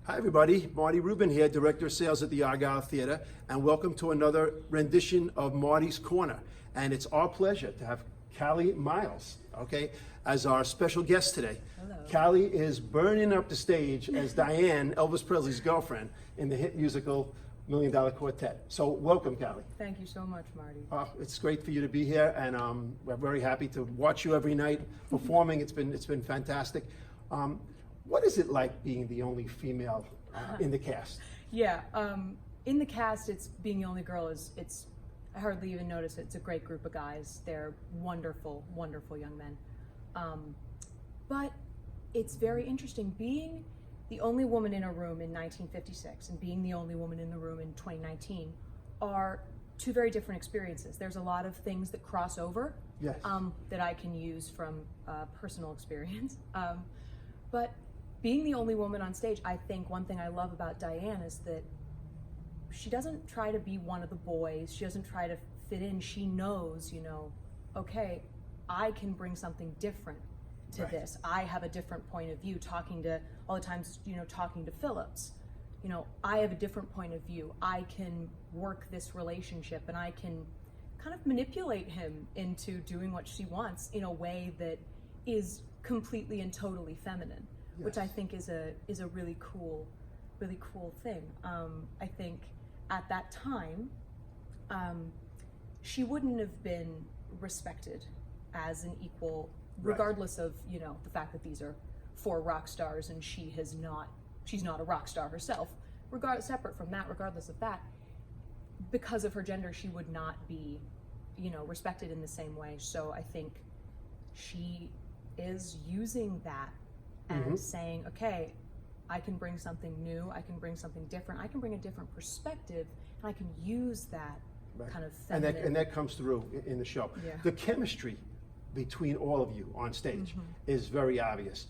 Hi everybody, Marty Rubin here, Director of Sales at the Argyle Theater, and welcome to another rendition of Marty's Corner. And it's our pleasure to have Callee Miles, okay, as our special guest today. Hello. Callee is burning up the stage as Diane, Elvis Presley's girlfriend, in the hit musical $1 Million Quartet. So welcome, Callee. Thank you so much, Marty. It's great for you to be here, and we're very happy to watch you every night performing. It's been fantastic. What is it like being the only female in the cast? Yeah, in the cast, it's being the only girl I hardly even notice it. It's a great group of guys. They're wonderful, wonderful young men. But it's very interesting being the only woman in a room in 1956 and being the only woman in the room in 2019 are two very different experiences. There's a lot of things that cross over, Yes. that I can use from personal experience. But being the only woman on stage, I think one thing I love about Diane is that she doesn't try to be one of the boys. She doesn't try to fit in. She knows, okay, I can bring something different to Right. this. I have a different point of view. Talking to Phillips, I have a different point of view. I can work this relationship and I can kind of manipulate him into doing what she wants in a way that is completely and totally feminine. Yes. Which I think is a really cool thing. I think at that time, she wouldn't have been respected as an equal, regardless of the fact that these are four rock stars and she's not a rock star herself. Separate from that, regardless of that, because of her gender, she would not be, respected in the same way. So I think she is using that and saying, okay, I can bring something new, I can bring something different, I can bring a different perspective, and I can use that kind of feminine. And that comes through in the show. Yeah. The chemistry between all of you on stage is very obvious.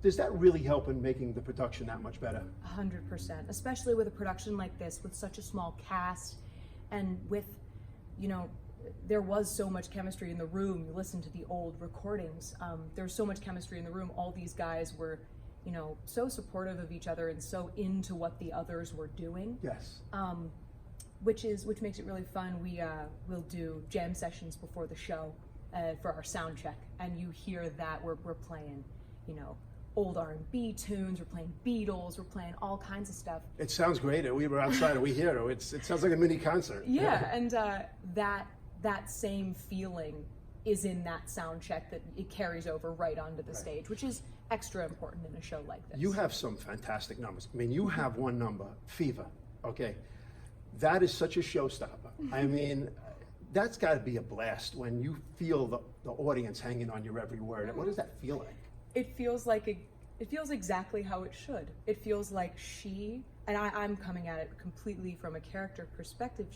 Does that really help in making the production that much better? 100%, especially with a production like this, with such a small cast, and with, there was so much chemistry in the room. You listen to the old recordings. There was so much chemistry in the room. All these guys were, so supportive of each other and so into what the others were doing. Yes. Which makes it really fun. We'll do jam sessions before the show for our sound check, and you hear that we're playing, old R&B tunes. We're playing Beatles. We're playing all kinds of stuff. It sounds great. We were outside and we hear it. It sounds like a mini concert. Yeah, and that same feeling is in that sound check that it carries over right onto the stage, which is extra important in a show like this. You have some fantastic numbers. I mean, you have one number, Fever, okay? That is such a showstopper. I mean, that's got to be a blast when you feel the audience hanging on your every word. What does that feel like? It feels exactly how it should. It feels like I'm coming at it completely from a character perspective.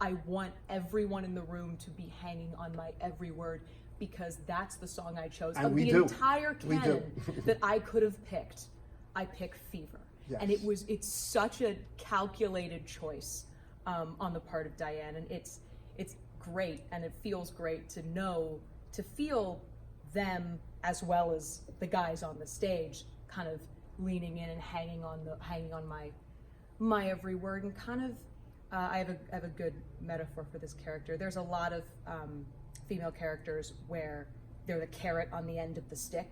I want everyone in the room to be hanging on my every word, because that's the song I chose. And of we the do. entire canon that I could have picked, I picked Fever. Yes. And it's such a calculated choice on the part of Diane, and it's great, and it feels great to feel them as well as the guys on the stage kind of leaning in and hanging on my every word, and kind of I have a good metaphor for this character. There's a lot of female characters where they're the carrot on the end of the stick.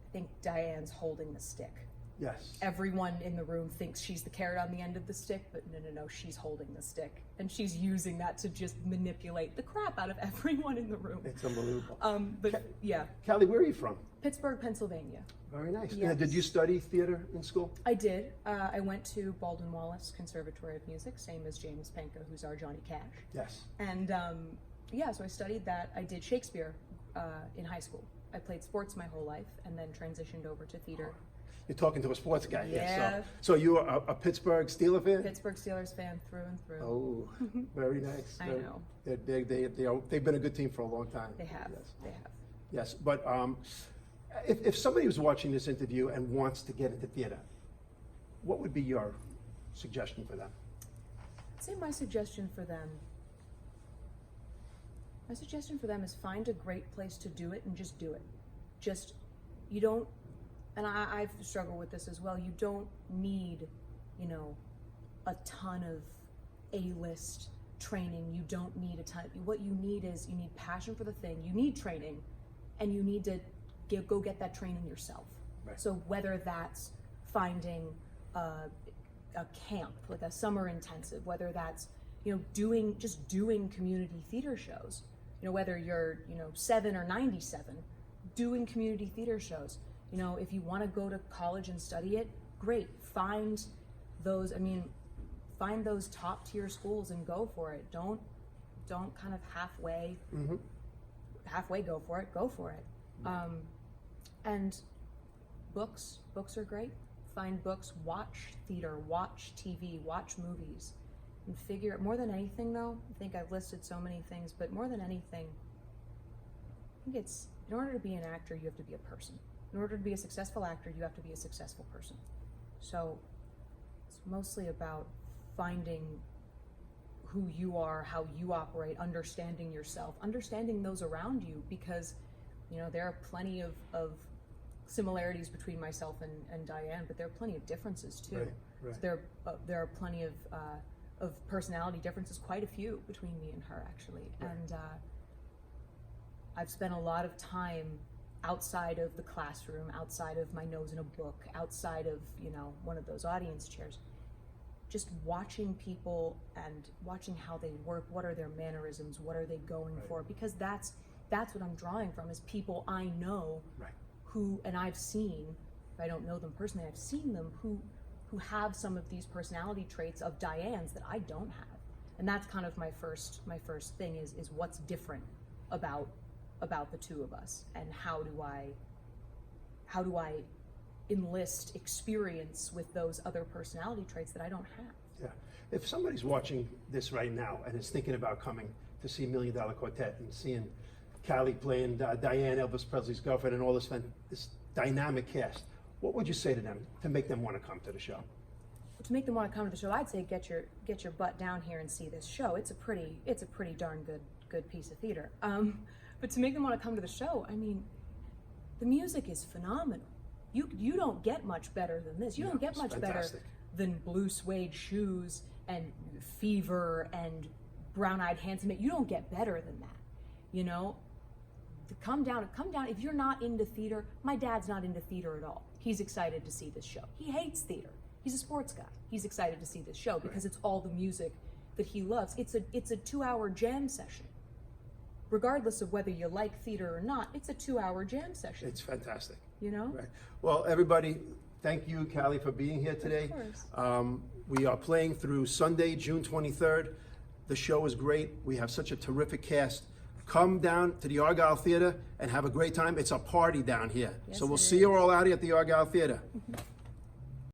I think Diane's holding the stick. Yes. Everyone in the room thinks she's the carrot on the end of the stick, but no, she's holding the stick. And she's using that to just manipulate the crap out of everyone in the room. It's unbelievable. Yeah. Callee, where are you from? Pittsburgh, Pennsylvania. Very nice. Yes. Did you study theater in school? I did. I went to Baldwin Wallace Conservatory of Music, same as James Pankow, who's our Johnny Cash. Yes. And so I studied that. I did Shakespeare in high school. I played sports my whole life and then transitioned over to theater. You're talking to a sports guy here. Yeah. So you're a Pittsburgh Steelers fan? Pittsburgh Steelers fan through and through. Oh, very nice. I know. They've been a good team for a long time. They have. Yes. They have. Yes, but if somebody was watching this interview and wants to get into theater, what would be your suggestion for them? I'd say my suggestion for them is find a great place to do it and just do it. and I've struggled with this as well. You don't need, you know, a ton of A-list training. You don't need a ton. What you need is you need passion for the thing. You need training, and you need to go get that training yourself. Right. So whether that's finding a camp, like a summer intensive, whether that's, you know, doing community theater shows, you know, whether you're, you know, 7 or 97, doing community theater shows. You know, if you want to go to college and study it, great. Find those top tier schools and go for it. Don't kind of halfway go for it. And books are great. Find books, watch theater, watch TV, watch movies, and figure, more than anything though, I think I've listed so many things, but more than anything, I think it's, in order to be an actor, you have to be a person. In order to be a successful actor, you have to be a successful person. So it's mostly about finding who you are, how you operate, understanding yourself, understanding those around you, because, you know, there are plenty of similarities between myself and Diane, but there are plenty of differences too. Right. So there are plenty of personality differences, quite a few between me and her actually. Right. And I've spent a lot of time outside of the classroom, outside of my nose in a book, outside of, you know, one of those audience chairs, just watching people and watching how they work. What are their mannerisms? What are they going for? Because that's what I'm drawing from, is people I know who, and I've seen, if I don't know them personally, I've seen them who have some of these personality traits of Diane's that I don't have. And that's kind of my first thing is what's different about the two of us, and how do I enlist experience with those other personality traits that I don't have. Yeah. If somebody's watching this right now and is thinking about coming to see $1 Million Quartet and seeing Callee playing Diane, Elvis Presley's girlfriend, and all this dynamic cast, what would you say to them to make them want to come to the show? To make them want to come to the show, I'd say get your butt down here and see this show. It's a pretty darn good piece of theater. But to make them want to come to the show, I mean, the music is phenomenal. You don't get much better than this. You don't get much better than Blue Suede Shoes and Fever and Brown Eyed Handsome. You don't get better than that, you know? To come down. If you're not into theater, my dad's not into theater at all. He's excited to see this show. He hates theater. He's a sports guy. He's excited to see this show because it's all the music that he loves. It's a 2-hour jam session. Regardless of whether you like theater or not, it's a 2-hour jam session. It's fantastic. You know? Right. Well, everybody, thank you, Callee, for being here today. Of course. We are playing through Sunday, June 23rd. The show is great. We have such a terrific cast. Come down to the Argyle Theater and have a great time. It's a party down here. Yes, so we'll it see you all out here at the Argyle Theater.